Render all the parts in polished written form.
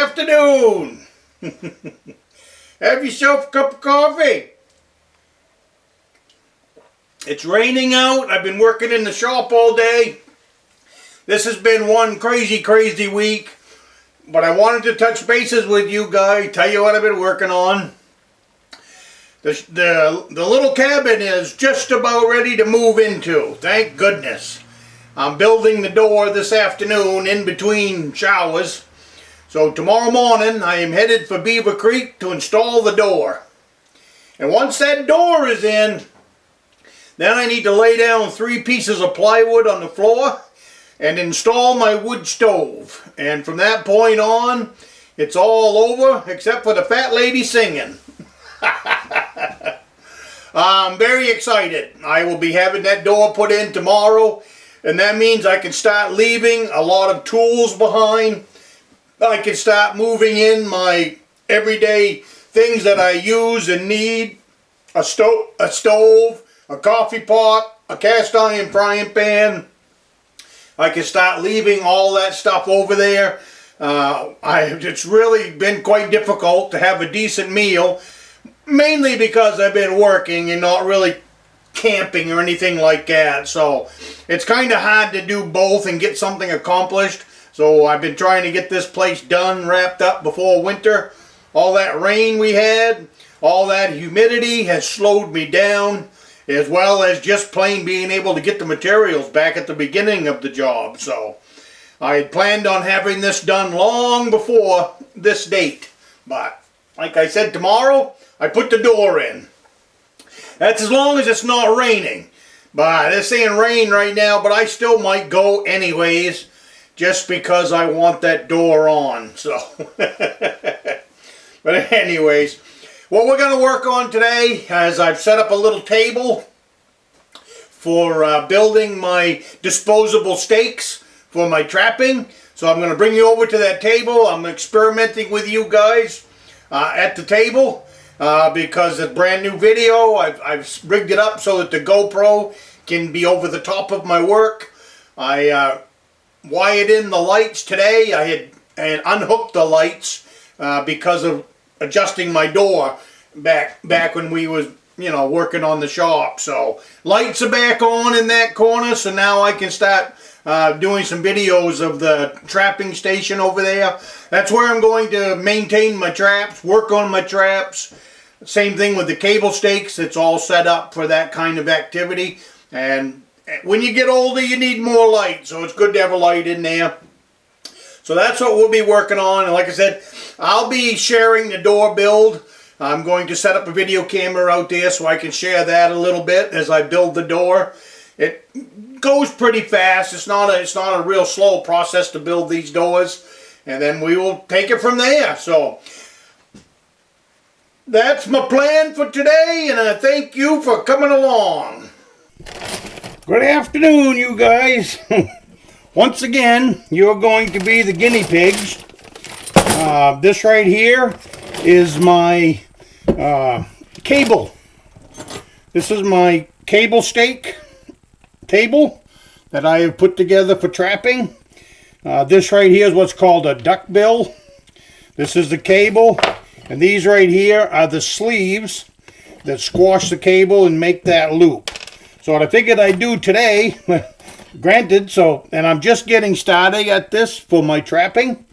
afternoon. Have yourself a cup of coffee. It's raining out. I've been working in the shop all day. This has been one crazy week. But I wanted to touch bases with you guys, tell you what I've been working on. The little cabin is just about ready to move into. Thank goodness. I'm building the door this afternoon in between showers. So tomorrow morning I am headed for Beaver Creek to install the door. And once that door is in, then I need to lay down 3 pieces of plywood on the floor and install my wood stove. And from that point on, it's all over except for the fat lady singing. I'm very excited. I will be having that door put in tomorrow, and that means I can start leaving a lot of tools behind. I can start moving in my everyday things that I use and need. A stove, a coffee pot, a cast iron frying pan. I can start leaving all that stuff over there. It's really been quite difficult to have a decent meal, mainly because I've been working and not really camping or anything like that. So it's kind of hard to do both and get something accomplished. So I've been trying to get this place done, wrapped up before winter. All that rain we had, all that humidity has slowed me down, as well as just plain being able to get the materials back at the beginning of the job. So I had planned on having this done long before this date. But like I said, tomorrow I put the door in. That's as long as it's not raining. But it's saying rain right now, but I still might go anyways, just because I want that door on. So, but anyways, what we're going to work on today is I've set up a little table for building my disposable stakes for my trapping. So I'm going to bring you over to that table. I'm experimenting with you guys at the table because it's a brand new video. I've rigged it up so that the GoPro can be over the top of my work. I wired in the lights today. I had unhooked the lights because of adjusting my door back when we was working on the shop. So lights are back on in that corner, so now I can start doing some videos of the trapping station over there. That's where I'm going to maintain my traps, work on my traps. Same thing with the cable stakes. It's all set up for that kind of activity. And when you get older, you need more light, so it's good to have a light in there. So that's what we'll be working on. And like I said, I'll be sharing the door build. I'm going to set up a video camera out there so I can share that a little bit as I build the door. It goes pretty fast. It's not a real slow process to build these doors. And then we will take it from there. So that's my plan for today, and I thank you for coming along. Good afternoon, you guys. Once again, you're going to be the guinea pigs. This right here is my cable. This is my cable stake table that I have put together for trapping. This right here is what's called a duck bill. This is the cable, and these right here are the sleeves that squash the cable and make that loop. So what I figured I'd do today, granted, and I'm just getting started at this for my trapping,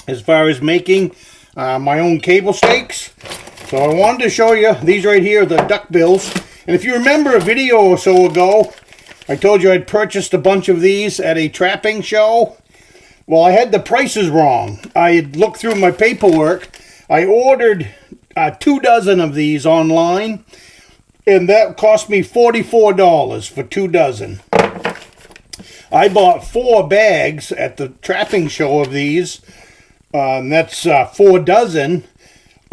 as far as making my own cable stakes. So I wanted to show you, these right here are the duck bills. And if you remember a video or so ago, I told you I'd purchased a bunch of these at a trapping show. Well, I had the prices wrong. I had looked through my paperwork. I ordered 2 dozen of these online, and that cost me $44 for 2 dozen. I bought 4 bags at the trapping show of these. That's 4 dozen.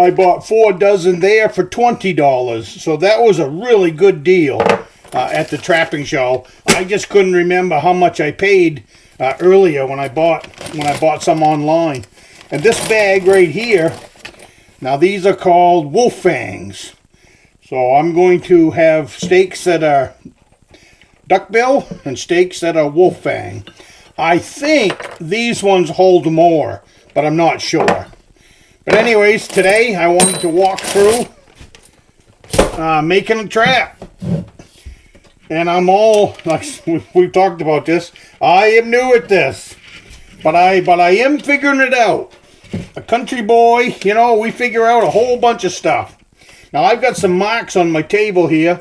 I bought 4 dozen there for $20. So that was a really good deal at the trapping show. I just couldn't remember how much I paid earlier when I bought some online. And this bag right here, now these are called wolf fangs. So I'm going to have stakes that are duckbill and stakes that are wolf fang. I think these ones hold more, but I'm not sure. But anyways, today I wanted to walk through making a trap. And I'm all, like we've talked about this, I am new at this. But I am figuring it out. A country boy, you know, we figure out a whole bunch of stuff. Now I've got some marks on my table here.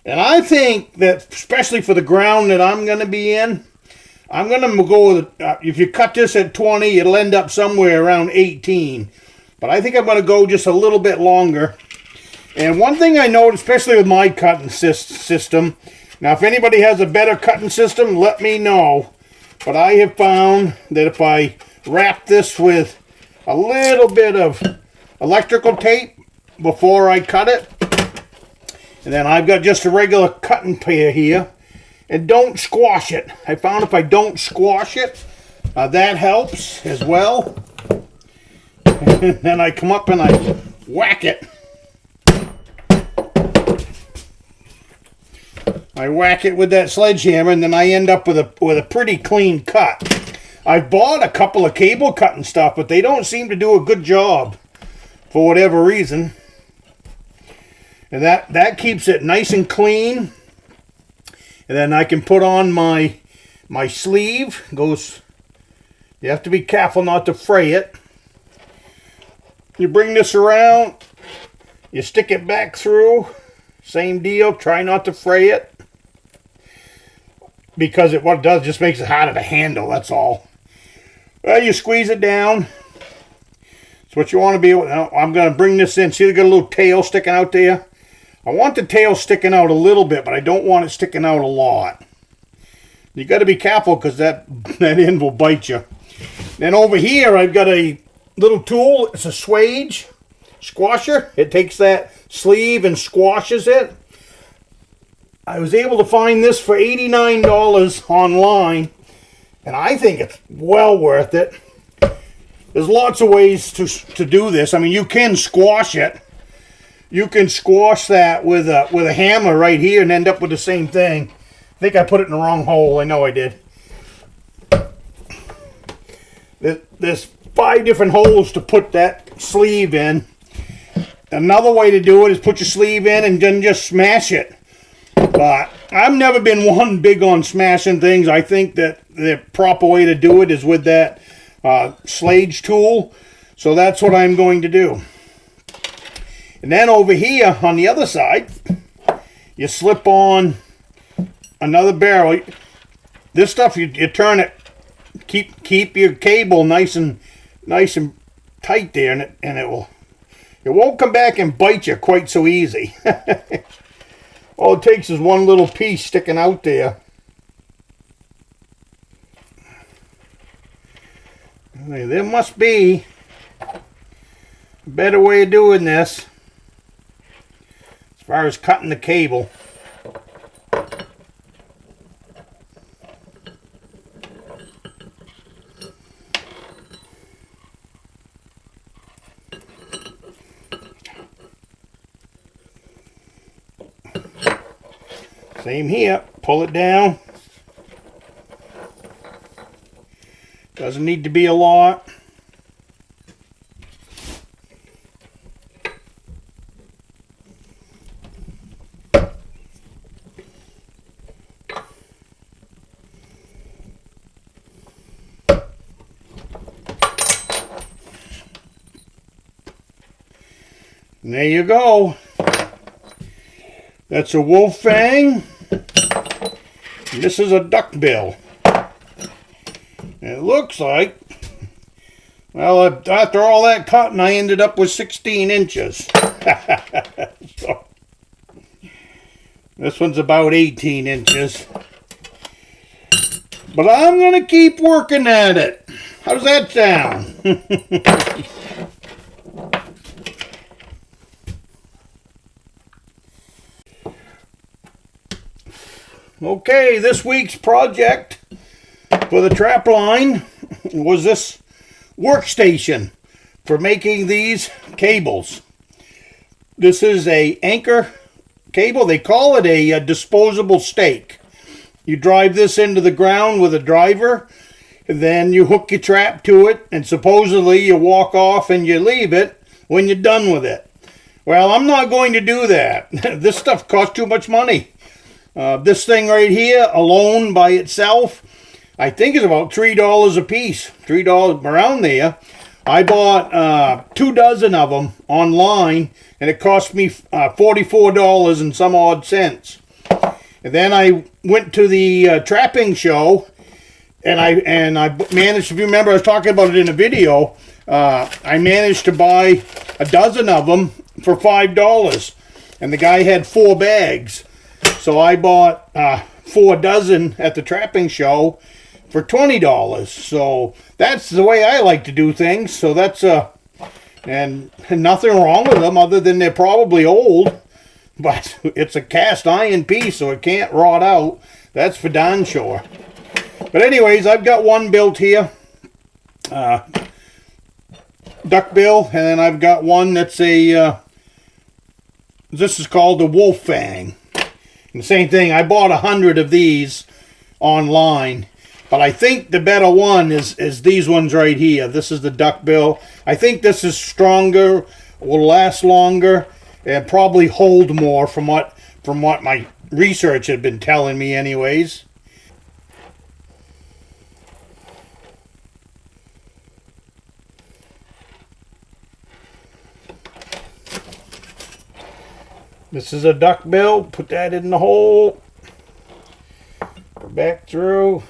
And I think that, especially for the ground that I'm going to be in, I'm going to go with, if you cut this at 20, it'll end up somewhere around 18. But I think I'm going to go just a little bit longer. And one thing I noticed, especially with my cutting system, now if anybody has a better cutting system, let me know. But I have found that if I wrap this with a little bit of electrical tape before I cut it, and then I've got just a regular cutting pair here, and don't squash it. I found if I don't squash it, that helps as well. And then I come up and I whack it. I whack it with that sledgehammer, and then I end up with a pretty clean cut. I've bought a couple of cable cutting stuff, but they don't seem to do a good job for whatever reason. And that keeps it nice and clean. And then I can put on my sleeve. Goes. You have to be careful not to fray it. You bring this around. You stick it back through. Same deal. Try not to fray it. Because what it does just makes it harder to handle, that's all. Well, you squeeze it down. That's what you want to be able to. Now, I'm going to bring this in. See, they got a little tail sticking out there? I want the tail sticking out a little bit, but I don't want it sticking out a lot. You got to be careful because that end will bite you. Then over here, I've got a little tool. It's a swage squasher. It takes that sleeve and squashes it. I was able to find this for $89 online, and I think it's well worth it. There's lots of ways to do this. I mean, you can squash it. You can squash that with a hammer right here and end up with the same thing. I think I put it in the wrong hole. I know I did. There's 5 different holes to put that sleeve in. Another way to do it is put your sleeve in and then just smash it. But I've never been one big on smashing things. I think that the proper way to do it is with that slage tool. So that's what I'm going to do. And then over here on the other side, you slip on another barrel. This stuff, you turn it, keep your cable nice and tight there, and it won't come back and bite you quite so easy. All it takes is one little piece sticking out there. There must be a better way of doing this as far as cutting the cable. Same here, pull it down. Doesn't need to be a lot. And there you go. That's a wolf fang. And this is a duckbill. It looks like, well, after all that cutting, I ended up with 16 inches. So, this one's about 18 inches. But I'm going to keep working at it. How does that sound? Okay, this week's project for the trap line was this workstation for making these cables. This is a anchor cable. They call it a disposable stake. You drive this into the ground with a driver, And then you hook your trap to it, and supposedly you walk off and you leave it when you're done with it. Well, I'm not going to do that. This stuff costs too much money. This thing right here, alone by itself, I think is about $3 a piece. $3 around there. I bought 2 dozen of them online, and it cost me $44 and some odd cents. And then I went to the trapping show, and I managed, if you remember, I was talking about it in a video, I managed to buy a dozen of them for $5. And the guy had 4 bags. So I bought 4 dozen at the trapping show for $20. So that's the way I like to do things. So that's and nothing wrong with them other than they're probably old. But it's a cast iron piece, so it can't rot out. That's for darn sure. But anyways, I've got one built here. Duckbill. And then I've got one that's a... this is called the Wolf Fang. And the same thing, I bought 100 of these online. But I think the better one is these ones right here. This is the duckbill. I think this is stronger, will last longer, and probably hold more from what my research had been telling me anyways. This is a duckbill. Put that in the hole. Go back through.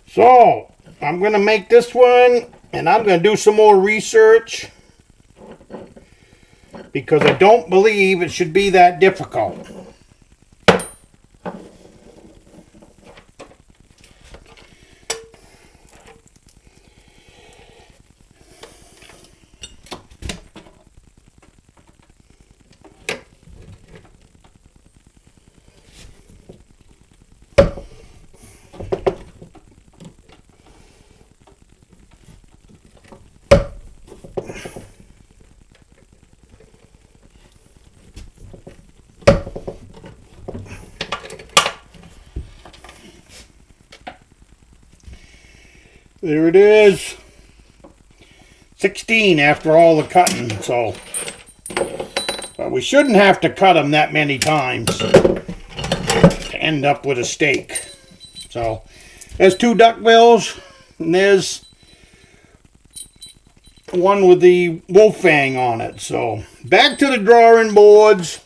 So, I'm going to make this one, and I'm going to do some more research, because I don't believe it should be that difficult. There it is. 16 after all the cutting, so we shouldn't have to cut them that many times to end up with a steak. So there's 2 duckbills, and there's one with the wolf fang on it. So back to the drawing boards.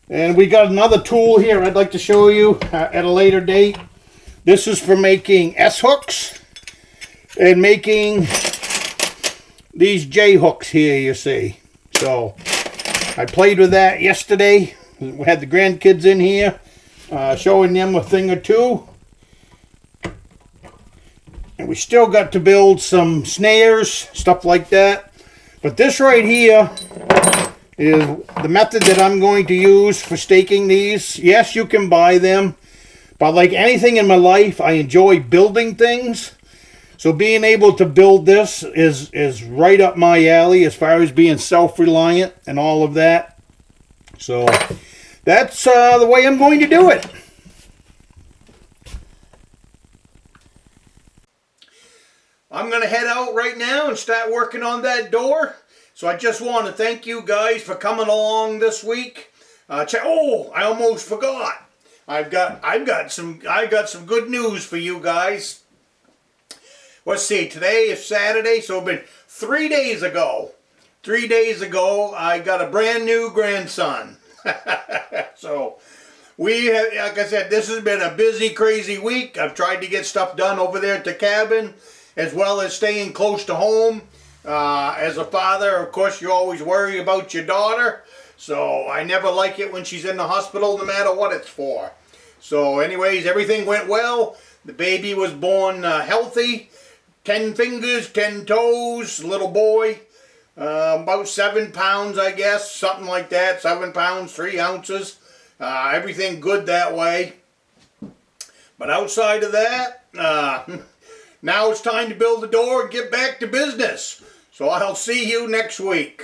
And we got another tool here I'd like to show you at a later date. This is for making S-hooks and making these J-hooks here, you see. So I played with that yesterday. We had the grandkids in here showing them a thing or two. And we still got to build some snares, stuff like that. But this right here is the method that I'm going to use for staking these. Yes, you can buy them. But like anything in my life, I enjoy building things. So being able to build this is right up my alley as far as being self-reliant and all of that. So that's the way I'm going to do it. I'm going to head out right now and start working on that door. So I just want to thank you guys for coming along this week. Oh, I almost forgot. I've got some good news for you guys. Let's see, today is Saturday, so it's been 3 days ago. 3 days ago, I got a brand new grandson. So we have, like I said, this has been a busy, crazy week. I've tried to get stuff done over there at the cabin, as well as staying close to home. As a father, of course, you always worry about your daughter. So I never like it when she's in the hospital, no matter what it's for. So anyways, everything went well. The baby was born healthy. 10 fingers, 10 toes, little boy. About 7 pounds, I guess. Something like that. 7 pounds, 3 ounces. Everything good that way. But outside of that, now it's time to build the door and get back to business. So I'll see you next week.